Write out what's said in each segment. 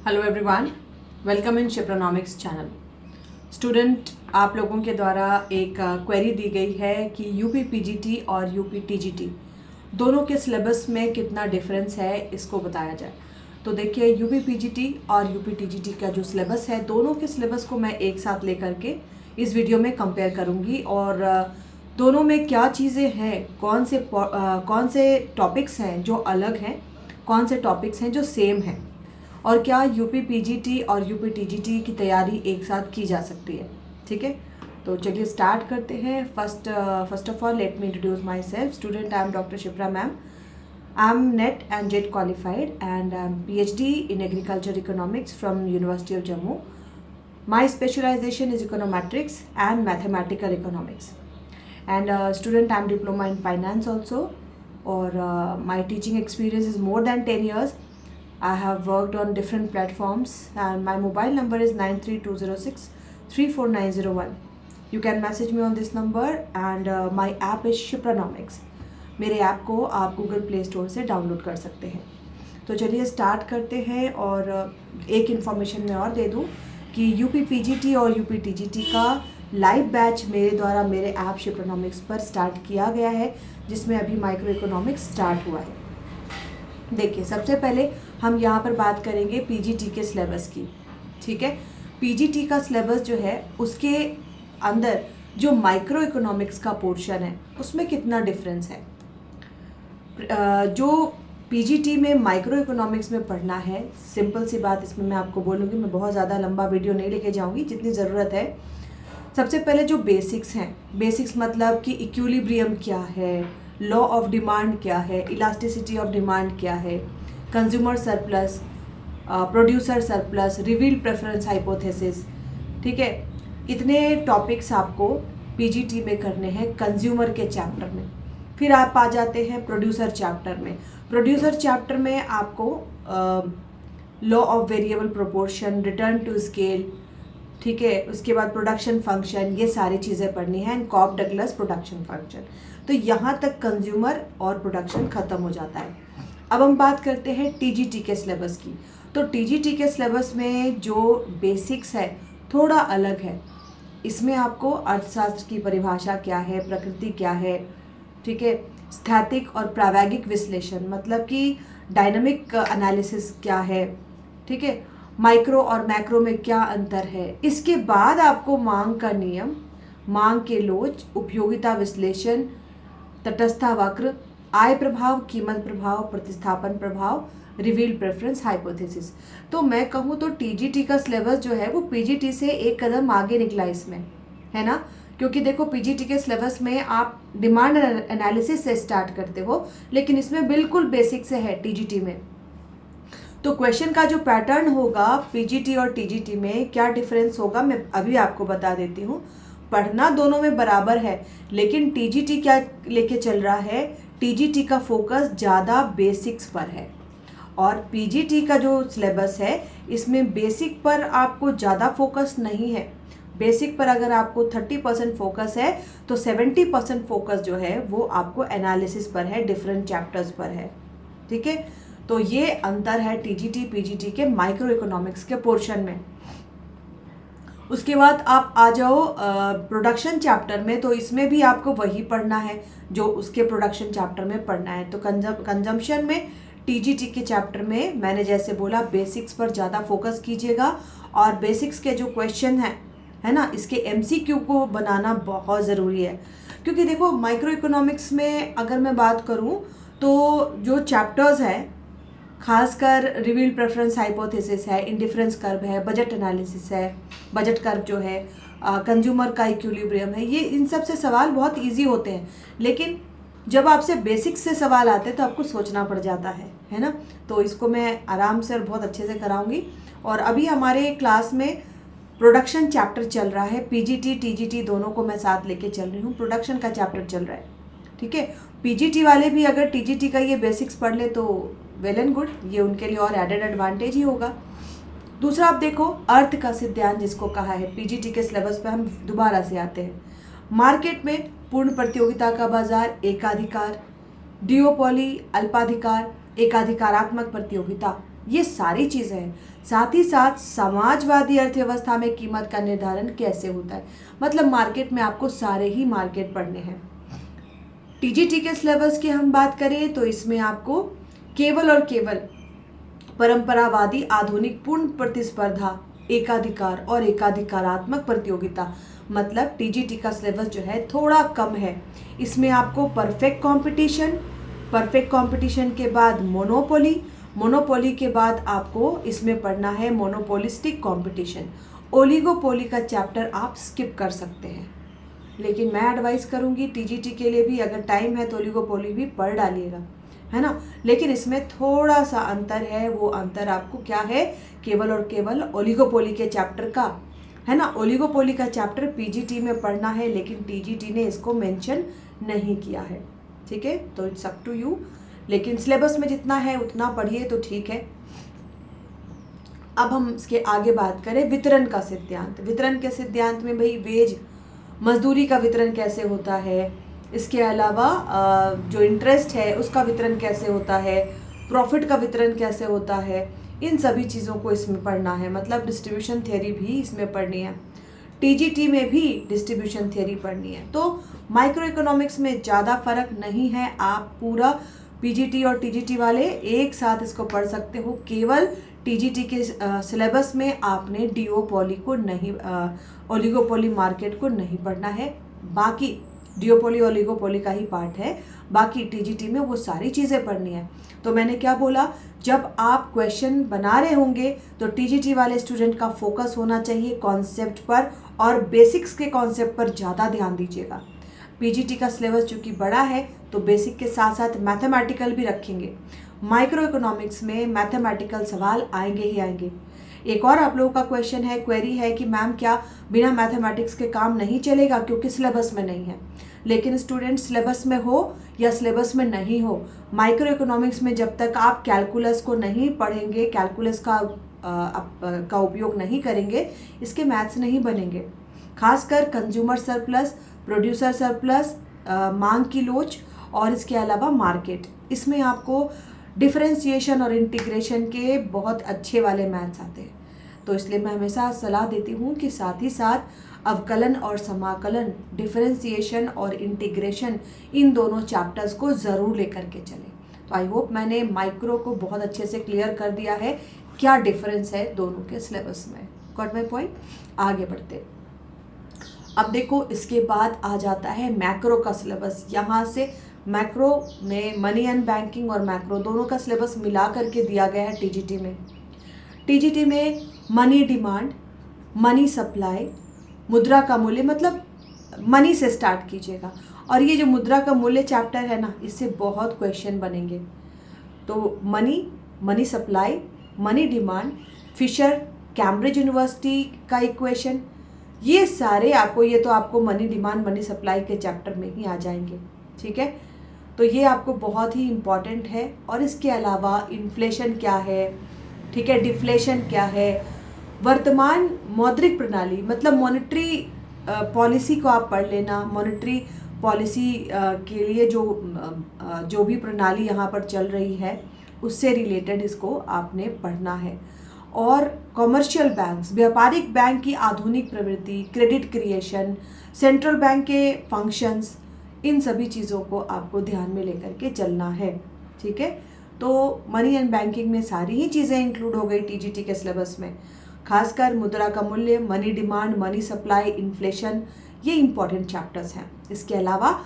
Hello everyone, welcome in शिप्रोनॉमिक्स channel. Student, आप लोगों के द्वारा एक क्वेरी दी गई है कि यूपी पीजीटी और यूपी टीजीटी दोनों के सिलेबस में कितना डिफरेंस है, इसको बताया जाए। तो देखिए, यूपी पीजीटी और यूपी टीजीटी का जो सिलेबस है, दोनों के सिलेबस को मैं एक साथ लेकर के इस वीडियो में कंपेयर करूँगी और दोनों में क्या चीज़ें हैं, कौन से टॉपिक्स हैं जो अलग हैं, कौन से टॉपिक्स हैं जो सेम हैं, और क्या यूपी पीजीटी और यूपी टीजीटी की तैयारी एक साथ की जा सकती है। ठीक है, तो चलिए स्टार्ट करते हैं। First of all let me introduce my self. Student, I am doctor Shipra ma'am. I am net and jet qualified and I am PhD in agriculture economics from University of Jammu. My specialization is econometrics and mathematical economics. And student, I am diploma in finance also, or my teaching experience is more than 10 years. I have worked on different platforms and my mobile number is 9320634901. You can message me on this number and my app is Shipranomics. मेरे app को आप Google play store से download कर सकते हैं। तो चलिए start करते हैं। और एक इन्फॉर्मेशन मैं और दे दूं कि यूपी पीजीटी और यूपी टीजीटी का लाइव बैच मेरे द्वारा मेरे ऐप शिप्रोनॉमिक्स पर स्टार्ट किया गया है, जिसमें अभी माइक्रो इकोनॉमिक्स स्टार्ट हुआ है। देखिए, सबसे पहले हम यहाँ पर बात करेंगे पीजीटी के सिलेबस की। ठीक है, पीजीटी का सिलेबस जो है उसके अंदर जो माइक्रो इकोनॉमिक्स का पोर्शन है उसमें कितना डिफरेंस है। जो पीजीटी में माइक्रो इकोनॉमिक्स में पढ़ना है, सिंपल सी बात इसमें मैं आपको बोलूँगी, मैं बहुत ज़्यादा लंबा वीडियो नहीं लेके जाऊँगी, जितनी ज़रूरत है। सबसे पहले जो बेसिक्स हैं, बेसिक्स मतलब कि इक्विलिब्रियम क्या है, लॉ ऑफ डिमांड क्या है, इलास्टिसिटी ऑफ डिमांड क्या है, consumer surplus, producer surplus, reveal preference hypothesis. ठीक है, इतने टॉपिक्स आपको पीजीटी में करने हैं कंज्यूमर के चैप्टर में। फिर आप आ जाते हैं प्रोड्यूसर चैप्टर में। प्रोड्यूसर चैप्टर में आपको law of variable proportion, return to scale, ठीक है, उसके बाद प्रोडक्शन फंक्शन, ये सारी चीज़ें पढ़नी है, and Cobb Douglas production function. तो यहाँ तक कंज्यूमर और प्रोडक्शन ख़त्म हो जाता है। अब हम बात करते हैं टीजीटी के सिलेबस की। तो टीजीटी के सिलेबस में जो बेसिक्स है थोड़ा अलग है। इसमें आपको अर्थशास्त्र की परिभाषा क्या है, प्रकृति क्या है, ठीक है, स्थैतिक और प्रायोगिक विश्लेषण मतलब कि डायनामिक एनालिसिस क्या है, ठीक है, माइक्रो और मैक्रो में क्या अंतर है। इसके बाद आपको मांग का नियम, मांग के लोच, उपयोगिता विश्लेषण, तटस्थता वक्र, आय प्रभाव, कीमत प्रभाव, प्रतिस्थापन प्रभाव, रिवील प्रेफरेंस हाइपोथेसिस। तो मैं कहूँ तो टीजीटी का सिलेबस जो है वो पीजीटी से एक कदम आगे निकला इसमें, है ना। क्योंकि देखो, पीजीटी के सिलेबस में आप डिमांड एनालिसिस से स्टार्ट करते हो, लेकिन इसमें बिल्कुल बेसिक से है टीजीटी में। तो क्वेश्चन का जो पैटर्न होगा पीजीटी और टीजीटी में, क्या डिफरेंस होगा, मैं अभी आपको बता देती हूँ। पढ़ना दोनों में बराबर है, लेकिन टीजीटी क्या लेके चल रहा है, टीजीटी का फोकस ज़्यादा बेसिक्स पर है, और पीजीटी का जो सिलेबस है इसमें बेसिक पर आपको ज़्यादा फोकस नहीं है। बेसिक पर अगर आपको 30% फोकस है तो 70% फोकस जो है वो आपको एनालिसिस पर है, डिफरेंट चैप्टर्स पर है। ठीक है, तो ये अंतर है टीजीटी पीजीटी के माइक्रो इकोनॉमिक्स के पोर्शन में। उसके बाद आप आ जाओ प्रोडक्शन चैप्टर में। तो इसमें भी आपको वही पढ़ना है जो उसके प्रोडक्शन चैप्टर में पढ़ना है। तो कंजम्पशन में टीजीटी के चैप्टर में मैंने जैसे बोला, बेसिक्स पर ज़्यादा फोकस कीजिएगा, और बेसिक्स के जो क्वेश्चन हैं, है ना, इसके एमसीक्यू को बनाना बहुत ज़रूरी है। क्योंकि देखो, माइक्रो इकोनॉमिक्स में अगर मैं बात करूँ तो जो चैप्टर्स हैं, खासकर रिवील प्रेफरेंस हाइपोथेसिस है, इंडिफरेंस कर्व है, बजट एनालिसिस है, बजट कर्व जो है, कंज्यूमर का इक्विलिब्रियम है, ये इन सब से सवाल बहुत इजी होते हैं। लेकिन जब आपसे बेसिक्स से सवाल आते हैं तो आपको सोचना पड़ जाता है ना। तो इसको मैं आराम से और बहुत अच्छे से कराऊंगी। और अभी हमारे क्लास में प्रोडक्शन चैप्टर चल रहा है, पीजीटी टीजीटी दोनों को मैं साथ लेके चल रही हूँ। प्रोडक्शन का चैप्टर चल रहा है, ठीक है। पीजीटी वाले भी अगर टीजीटी का ये बेसिक्स पढ़ ले तो वेल एंड गुड, ये उनके लिए और एडेड एडवांटेज ही होगा। दूसरा, आप देखो, अर्थ का सिद्धांत जिसको कहा है, पीजीटी के सिलेबस पे हम दोबारा से आते हैं। मार्केट में पूर्ण प्रतियोगिता का बाजार, एकाधिकार, डिओपोली, अल्पाधिकार, एकाधिकारात्मक प्रतियोगिता, ये सारी चीज़ें हैं। साथ ही साथ समाजवादी अर्थव्यवस्था में कीमत का निर्धारण कैसे होता है, मतलब मार्केट में आपको सारे ही मार्केट पढ़ने हैं। टीजीटी के सिलेबस की हम बात करें तो इसमें आपको केवल और केवल परंपरावादी आधुनिक पूर्ण प्रतिस्पर्धा, एकाधिकार और एकाधिकारात्मक प्रतियोगिता, मतलब टीजीटी का सिलेबस जो है थोड़ा कम है। इसमें आपको परफेक्ट कंपटीशन के बाद मोनोपोली के बाद आपको इसमें पढ़ना है मोनोपोलिस्टिक कंपटीशन। ओलिगोपोली का चैप्टर आप स्किप कर सकते हैं, लेकिन मैं एडवाइस करूंगी टीजीटी के लिए भी अगर टाइम है तो ओलिगोपोली भी पढ़ डालिएगा, है ना। लेकिन इसमें थोड़ा सा अंतर है, वो अंतर आपको क्या है, केवल और केवल ओलिगोपोली के चैप्टर का, है ना। ओलिगोपोली का चैप्टर पीजीटी में पढ़ना है, लेकिन टीजीटी ने इसको मेंशन नहीं किया है, ठीक है। तो इट्स अप टू यू, लेकिन सिलेबस में जितना है उतना पढ़िए तो ठीक है। अब हम इसके आगे बात करें वितरण का सिद्धांत। वितरण के सिद्धांत में भाई वेज, मजदूरी का वितरण कैसे होता है, इसके अलावा जो इंटरेस्ट है उसका वितरण कैसे होता है, प्रॉफिट का वितरण कैसे होता है, इन सभी चीज़ों को इसमें पढ़ना है। मतलब डिस्ट्रीब्यूशन थ्योरी भी इसमें पढ़नी है, टीजीटी में भी डिस्ट्रीब्यूशन थ्योरी पढ़नी है। तो माइक्रो इकोनॉमिक्स में ज़्यादा फर्क नहीं है, आप पूरा पीजीटी और टीजीटी वाले एक साथ इसको पढ़ सकते हो। केवल टीजीटी के सिलेबस में आपने डिओपोली को नहीं, ओलिगोपोली मार्केट को नहीं पढ़ना है। बाकी डिओपोली ओलिगोपोली का ही पार्ट है, बाकी टीजीटी में वो सारी चीज़ें पढ़नी है। तो मैंने क्या बोला, जब आप क्वेश्चन बना रहे होंगे तो टीजीटी वाले स्टूडेंट का फोकस होना चाहिए कॉन्सेप्ट पर, और बेसिक्स के कॉन्सेप्ट पर ज़्यादा ध्यान दीजिएगा। पीजीटी का सिलेबस चूँकि बड़ा है तो बेसिक के साथ साथ मैथमेटिकल भी रखेंगे। माइक्रो इकोनॉमिक्स में मैथमेटिकल सवाल आएंगे ही आएंगे। एक और आप लोगों का क्वेश्चन है, क्वेरी है कि मैम क्या बिना मैथमेटिक्स के काम नहीं चलेगा क्योंकि सिलेबस में नहीं है। लेकिन स्टूडेंट सिलेबस में हो या सिलेबस में नहीं हो, माइक्रो इकोनॉमिक्स में जब तक आप कैलकुलस को नहीं पढ़ेंगे, कैलकुलस का उपयोग नहीं करेंगे, इसके मैथ्स नहीं बनेंगे। खासकर कंज्यूमर सरप्लस, प्रोड्यूसर सरप्लस, मांग की लोच और इसके अलावा मार्केट, इसमें आपको डिफरेंशिएशन और इंटीग्रेशन के बहुत अच्छे वाले मैथ्स आते हैं। तो इसलिए मैं हमेशा सलाह देती हूँ कि साथ ही साथ अवकलन और समाकलन, डिफरेंशिएशन और इंटीग्रेशन, इन दोनों चैप्टर्स को ज़रूर लेकर के चलें। तो आई होप मैंने माइक्रो को बहुत अच्छे से क्लियर कर दिया है क्या डिफरेंस है दोनों के सिलेबस में। Got my point. आगे बढ़ते, अब देखो इसके बाद आ जाता है मैक्रो का सिलेबस। यहाँ से मैक्रो में मनी एंड बैंकिंग और मैक्रो दोनों का सिलेबस मिला करके दिया गया है टीजीटी में। टीजीटी में मनी डिमांड, मनी सप्लाई, मुद्रा का मूल्य, मतलब मनी से स्टार्ट कीजिएगा। और ये जो मुद्रा का मूल्य चैप्टर है ना, इससे बहुत क्वेश्चन बनेंगे। तो money supply, money demand, Fisher, Cambridge university का इक्वेशन, ये सारे आपको, ये तो आपको मनी डिमांड मनी सप्लाई के चैप्टर में ही आ जाएंगे, ठीक है। तो ये आपको बहुत ही इम्पॉर्टेंट है। और इसके अलावा इन्फ्लेशन क्या है, ठीक है, डिफ्लेशन क्या है, वर्तमान मौद्रिक प्रणाली, मतलब मॉनेटरी पॉलिसी को आप पढ़ लेना। मॉनेटरी पॉलिसी के लिए जो भी प्रणाली यहाँ पर चल रही है उससे रिलेटेड इसको आपने पढ़ना है। और कॉमर्शियल बैंक्स, व्यापारिक बैंक की आधुनिक प्रवृत्ति, क्रेडिट क्रिएशन, सेंट्रल बैंक के फंक्शंस, इन सभी चीज़ों को आपको ध्यान में लेकर के चलना है, ठीक है। तो मनी एंड बैंकिंग में सारी ही चीज़ें इंक्लूड हो गई टीजीटी के सिलेबस में। खासकर मुद्रा का मूल्य, money demand, money supply, inflation, ये इंपॉर्टेंट चैप्टर्स हैं। इसके अलावा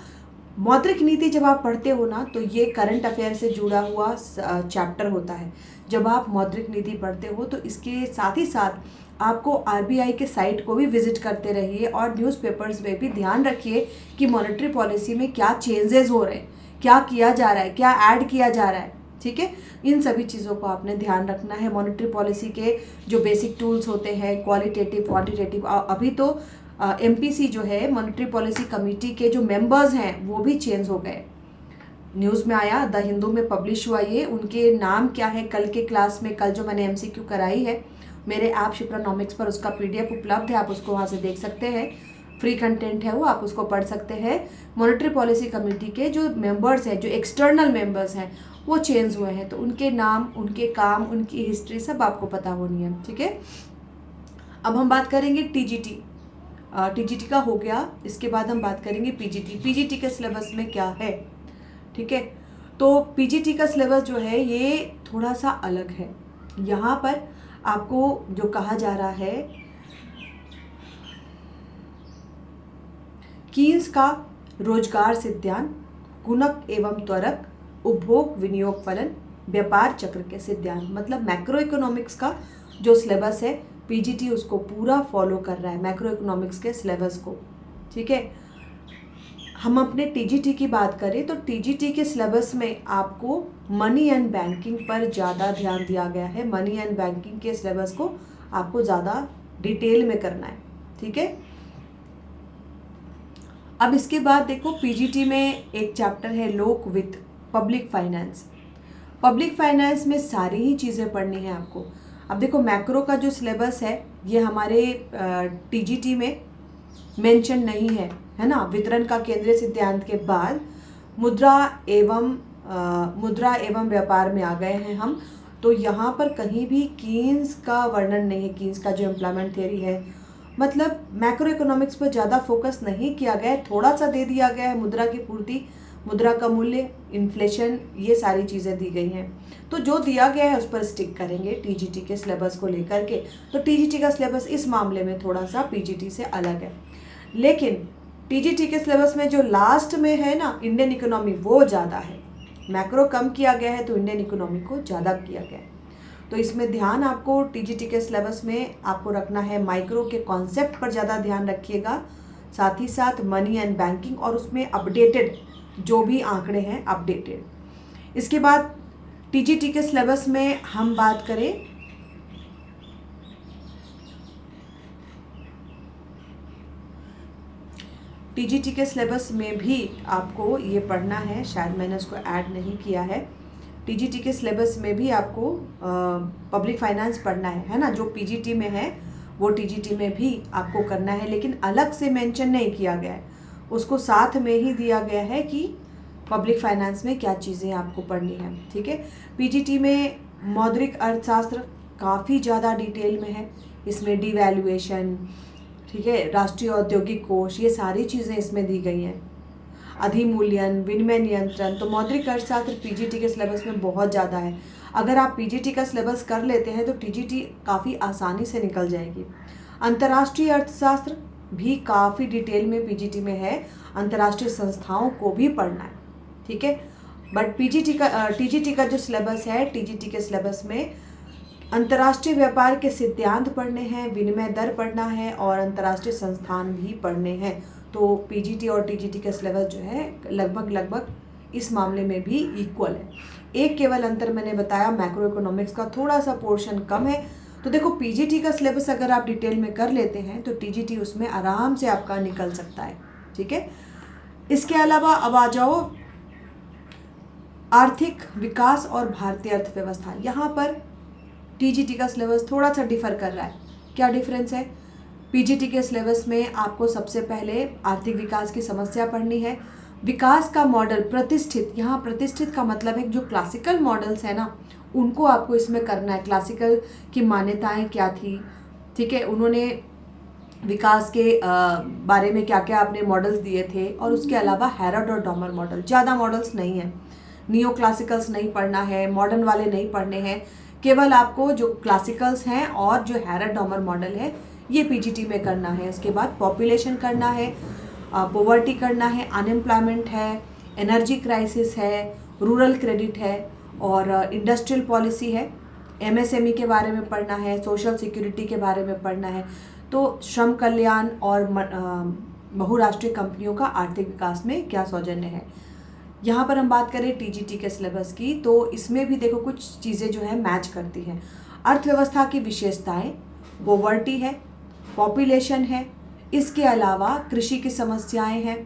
मौद्रिक नीति जब आप पढ़ते हो ना, तो ये करंट अफेयर से जुड़ा हुआ चैप्टर होता है। जब आप मौद्रिक नीति पढ़ते हो तो इसके साथ ही साथ आपको आरबीआई के साइट को भी विजिट करते रहिए और न्यूज़पेपर्स में भी ध्यान रखिए कि मॉनेटरी पॉलिसी में क्या चेंजेस हो रहे हैं, क्या किया जा रहा है, क्या ऐड किया जा रहा है, ठीक है। इन सभी चीज़ों को आपने ध्यान रखना है। मॉनेटरी पॉलिसी के जो बेसिक टूल्स होते हैं, क्वालिटेटिव, क्वांटिटेटिव, अभी तो एमपीसी जो है, मॉनेटरी पॉलिसी कमेटी के जो मेंबर्स हैं वो भी चेंज हो गए। न्यूज़ में आया, द हिंदू में पब्लिश हुआ ये, उनके नाम क्या है। कल के क्लास में, कल जो मैंने एमसीक्यू कराई है मेरे ऐप शिप्रानॉमिक्स पर, उसका पीडीएफ उपलब्ध है, आप उसको वहाँ से देख सकते हैं। फ्री कंटेंट है वो, आप उसको पढ़ सकते हैं। मॉनेटरी पॉलिसी कमेटी के जो मेंबर्स हैं, जो एक्सटर्नल मेंबर्स हैं, वो चेंज हुए हैं, तो उनके नाम, उनके काम, उनकी हिस्ट्री सब आपको पता होनी है। ठीक है, अब हम बात करेंगे टीजीटी। टीजीटी का हो गया, इसके बाद हम बात करेंगे पीजीटी। पीजीटी के सिलेबस में क्या है? ठीक है, तो पीजीटी का सिलेबस जो है ये थोड़ा सा अलग है। यहाँ पर आपको जो कहा जा रहा है, कीन्स का रोजगार सिद्धांत, गुणक एवं त्वरक, उपभोग विनियोग फलन, व्यापार चक्र के सिद्धांत, मतलब मैक्रो इकोनॉमिक्स का जो सिलेबस है पीजीटी उसको पूरा फॉलो कर रहा है, मैक्रो इकोनॉमिक्स के सिलेबस को। ठीक है, हम अपने टीजीटी की बात करें तो टीजीटी के सिलेबस में आपको मनी एंड बैंकिंग पर ज़्यादा ध्यान दिया गया है। मनी एंड बैंकिंग के सिलेबस को आपको ज़्यादा डिटेल में करना है। ठीक है, अब इसके बाद देखो पीजीटी में एक चैप्टर है लोक वित्त, पब्लिक फाइनेंस। पब्लिक फाइनेंस में सारी ही चीज़ें पढ़नी है आपको। अब देखो मैक्रो का जो सिलेबस है ये हमारे टीजीटी में मेंशन नहीं है, है ना। वितरण का केंद्रीय सिद्धांत के बाद मुद्रा एवं व्यापार में आ गए हैं हम, तो यहाँ पर कहीं भी कीन्स का वर्णन नहीं है। कीन्स का जो एम्प्लॉयमेंट थियरी है, मतलब मैक्रो इकोनॉमिक्स पर ज़्यादा फोकस नहीं किया गया है, थोड़ा सा दे दिया गया है मुद्रा की पूर्ति, मुद्रा का मूल्य, इन्फ्लेशन, ये सारी चीज़ें दी गई हैं। तो जो दिया गया है उस पर स्टिक करेंगे टीजीटी के सिलेबस को लेकर के। तो टीजीटी का सिलेबस इस मामले में थोड़ा सा पीजीटी से अलग है, लेकिन टीजीटी के सिलेबस में जो लास्ट में है ना इंडियन इकोनॉमी, वो ज़्यादा है। मैक्रो कम किया गया है तो इंडियन इकोनॉमी को ज़्यादा किया गया है। तो इसमें ध्यान आपको टीजीटी के सिलेबस में आपको रखना है, माइक्रो के कॉन्सेप्ट पर ज़्यादा ध्यान रखिएगा, साथ ही साथ मनी एंड बैंकिंग और उसमें अपडेटेड जो भी आंकड़े हैं अपडेटेड। इसके बाद टीजीटी के सिलेबस में हम बात करें टीजीटी के सिलेबस में भी आपको ये पढ़ना है, शायद मैंने उसको ऐड नहीं किया है। टीजीटी के सिलेबस में भी आपको पब्लिक फाइनेंस पढ़ना है ना। जो पीजीटी में है वो टीजीटी में भी आपको करना है, लेकिन अलग से मेंशन नहीं किया गया है, उसको साथ में ही दिया गया है कि पब्लिक फाइनेंस में क्या चीज़ें आपको पढ़नी है। ठीक है, पीजीटी में मौद्रिक अर्थशास्त्र काफ़ी ज़्यादा डिटेल में है, इसमें डिवैल्यूएशन, ठीक है, राष्ट्रीय औद्योगिक कोष, ये सारी चीज़ें इसमें दी गई हैं, अधिमूल्यन, विनिमय नियंत्रण। तो मौद्रिक अर्थशास्त्र पीजीटी के सिलेबस में बहुत ज़्यादा है। अगर आप पीजीटी का सिलेबस कर लेते हैं तो टीजीटी काफ़ी आसानी से निकल जाएगी। अंतर्राष्ट्रीय अर्थशास्त्र भी काफ़ी डिटेल में पीजीटी में है, अंतर्राष्ट्रीय संस्थाओं को भी पढ़ना है। ठीक है, बट टीजीटी का जो सिलेबस है, टीजीटी के सिलेबस में अंतर्राष्ट्रीय व्यापार के सिद्धांत पढ़ने हैं, विनिमय दर पढ़ना है और अंतर्राष्ट्रीय संस्थान भी पढ़ने हैं। तो पीजीटी और टीजीटी का सिलेबस जो है लगभग इस मामले में भी इक्वल है। एक केवल अंतर मैंने बताया, मैक्रो इकोनॉमिक्स का थोड़ा सा पोर्शन कम है। तो देखो पीजीटी का सिलेबस अगर आप डिटेल में कर लेते हैं तो टीजीटी उसमें आराम से आपका निकल सकता है। ठीक है, इसके अलावा अब आ जाओ आर्थिक विकास और भारतीय अर्थव्यवस्था। यहाँ पर टीजीटी का सिलेबस थोड़ा सा डिफर कर रहा है। क्या डिफरेंस है? पीजीटी के सिलेबस में आपको सबसे पहले आर्थिक विकास की समस्या पढ़नी है, विकास का मॉडल प्रतिष्ठित, यहाँ प्रतिष्ठित का मतलब है जो क्लासिकल मॉडल्स है ना उनको आपको इसमें करना है। क्लासिकल की मान्यताएं क्या थी, ठीक है, उन्होंने विकास के बारे में क्या क्या अपने मॉडल्स दिए थे, और उसके अलावा हैरड और डॉमर मॉडल, ज़्यादा मॉडल्स नहीं है, नियो क्लासिकल्स नहीं पढ़ना है, मॉडर्न वाले नहीं पढ़ने हैं, केवल आपको जो क्लासिकल्स हैं और जो हैरड डॉमर मॉडल है ये पीजीटी में करना है। इसके बाद पॉपुलेशन करना है, पॉवर्टी करना है, अनएम्प्लॉयमेंट है, एनर्जी क्राइसिस है, रूरल क्रेडिट है और इंडस्ट्रियल पॉलिसी है, एमएसएमई के बारे में पढ़ना है, सोशल सिक्योरिटी के बारे में पढ़ना है। तो श्रम कल्याण और बहुराष्ट्रीय कंपनियों का आर्थिक विकास में क्या सौजन्य है। यहाँ पर हम बात करें टीजीटी के सिलेबस की तो इसमें भी देखो कुछ चीज़ें जो है मैच करती हैं। अर्थव्यवस्था की विशेषताएं, पॉवर्टी है, पॉपुलेशन है, इसके अलावा कृषि की समस्याएं हैं,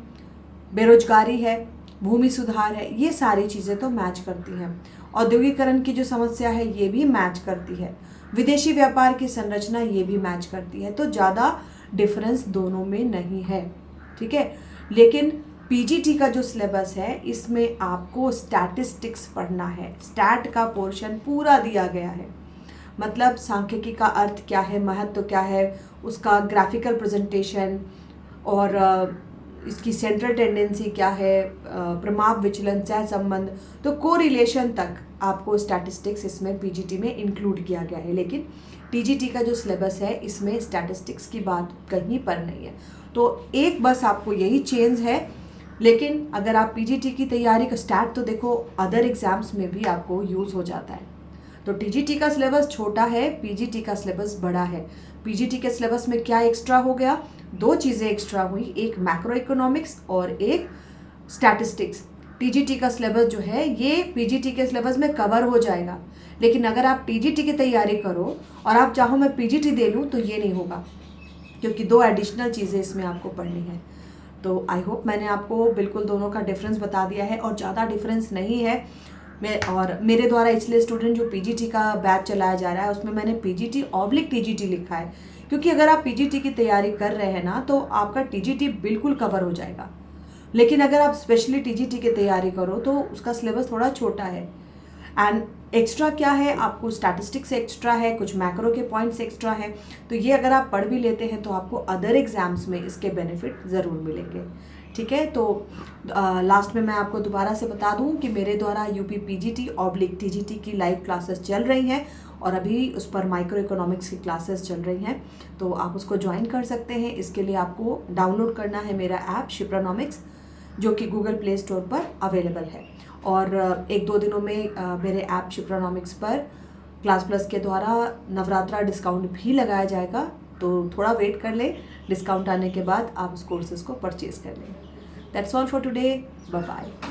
बेरोजगारी है, भूमि सुधार है, ये सारी चीज़ें तो मैच करती हैं। औद्योगिकरण की जो समस्या है ये भी मैच करती है, विदेशी व्यापार की संरचना ये भी मैच करती है। तो ज़्यादा डिफरेंस दोनों में नहीं है। ठीक है, लेकिन पीजीटी का जो सिलेबस है इसमें आपको स्टैटिस्टिक्स पढ़ना है। स्टैट का पोर्शन पूरा दिया गया है, मतलब सांख्यिकी का अर्थ क्या है, महत्व क्या है, उसका ग्राफिकल प्रेजेंटेशन और इसकी सेंट्रल टेंडेंसी क्या है, प्रमाप विचलन, सह संबंध, तो कोरिलेशन तक आपको स्टैटिस्टिक्स इसमें पीजीटी में इंक्लूड किया गया है। लेकिन टीजीटी का जो सिलेबस है इसमें स्टैटिस्टिक्स की बात कहीं पर नहीं है। तो एक बस आपको यही चेंज है। लेकिन अगर आप पीजीटी की तैयारी का स्टैट तो देखो अदर एग्जाम्स में भी आपको यूज़ हो जाता है। तो टीजीटी का सिलेबस छोटा है, पीजीटी का सिलेबस बड़ा है। पीजीटी के सिलेबस में क्या एक्स्ट्रा हो गया? दो चीज़ें एक्स्ट्रा हुई, एक मैक्रो इकोनॉमिक्स और एक स्टैटिस्टिक्स। टीजीटी का सिलेबस जो है ये पीजीटी के सिलेबस में कवर हो जाएगा, लेकिन अगर आप टीजीटी की तैयारी करो और आप चाहो मैं पीजीटी दे लूँ तो ये नहीं होगा, क्योंकि दो एडिशनल चीज़ें इसमें आपको पढ़नी है। तो आई होप मैंने आपको बिल्कुल दोनों का डिफरेंस बता दिया है, और ज़्यादा डिफरेंस नहीं है। और मेरे द्वारा इसलिए स्टूडेंट जो पीजीटी का बैच चलाया जा रहा है उसमें मैंने पीजीटी/टीजीटी लिखा है, क्योंकि अगर आप पीजीटी की तैयारी कर रहे हैं ना तो आपका टीजीटी बिल्कुल कवर हो जाएगा। लेकिन अगर आप स्पेशली टीजीटी की तैयारी करो तो उसका सिलेबस थोड़ा छोटा है। एंड एक्स्ट्रा क्या है, आपको स्टैटिस्टिक्स एक्स्ट्रा है, कुछ मैक्रो के पॉइंट्स एक्स्ट्रा है। तो ये अगर आप पढ़ भी लेते हैं तो आपको अदर एग्जाम्स में इसके बेनिफिट ज़रूर मिलेंगे। ठीक है, तो लास्ट में मैं आपको दोबारा से बता दूं कि मेरे द्वारा यूपी पीजीटी/टीजीटी की लाइव क्लासेस चल रही हैं, और अभी उस पर माइक्रो इकोनॉमिक्स की क्लासेस चल रही हैं, तो आप उसको ज्वाइन कर सकते हैं। इसके लिए आपको डाउनलोड करना है मेरा ऐप शिप्रानॉमिक्स, जो कि गूगल प्ले स्टोर पर अवेलेबल है। और 1-2 दिनों में मेरे ऐप शिप्रानॉमिक्स पर क्लास प्लस के द्वारा नवरात्रा डिस्काउंट भी लगाया जाएगा, तो थोड़ा वेट कर लें। डिस्काउंट आने के बाद आप उस कोर्सेज़ को परचेज़ कर लें। That's all for today, bye bye.